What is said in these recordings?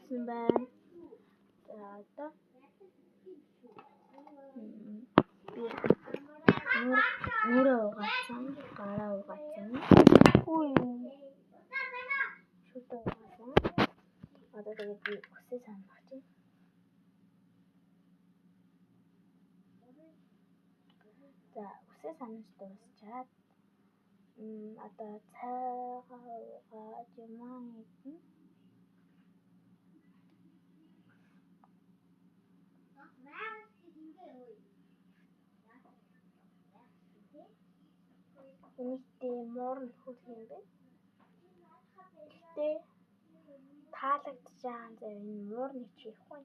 болсон байна. За одоо нүрээ угаасан, гараа угаасан. Үй. Шүтээ угаасан. Одоо тэгээд би өсөө санах чинь. За өсөө санаж дуусчаад одоо цайгаа угаад юмаа хийсэн. Энэтэй муурн хөл юм бэ? Гэтэ таалагдж байгаа зав энэ муурны чихгүй.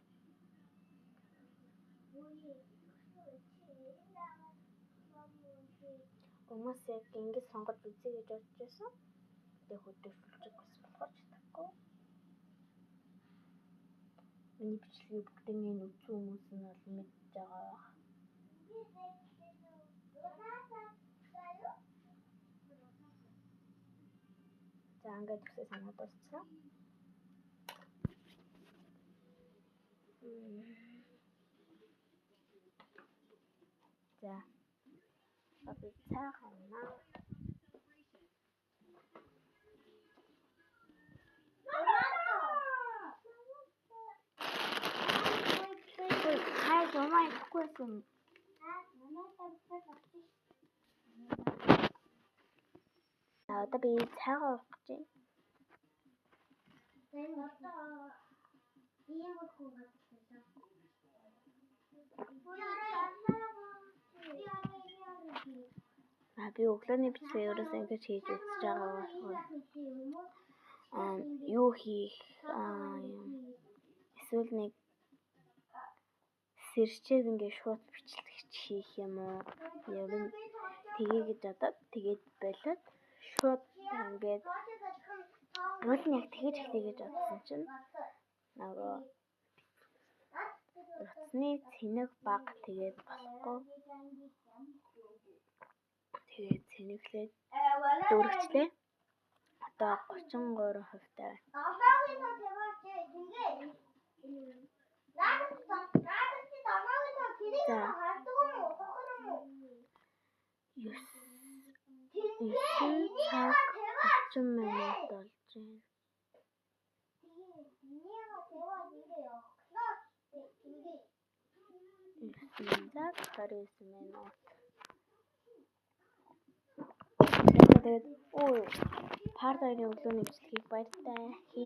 Хүмүүс яг ингэж сонгож үзье гэж бодож байсан. Тэгээ хөдөлгөж бас болохоор чадахгүй. Миний бичлэгийг бүгдээ энэ үзсэн хүмүүс нь бол мэдж байгаа. За ингээд өсөө санаад дууссан. За. Одоо цай хавнаа. Хай зомай ихгүй юм. За одоо би цайгаа уух гэж байна. Би өглөөний бичлэгээ ерөөсөө ингэж хийж үзэж байгаа болохоор юу хийх эсвэл нэг сэрчээд ингээд шууд бичлэгч хийх юм уу? Ер нь тгий гэж бодоод тэгээд болоод шууд ингээд уул нь яг тэгэж эхлэе гэж бодсон чинь нөгөө утасны цэнэг баг тэгээд болохгүй. Тэгээд цэнэглээд дүүрэгчлээ. Одоо 33% таа. Цаг 30 минут болж байна. Цаг 29 минут. Тэгээд партийн өглөөний бичлэгийг баяртай.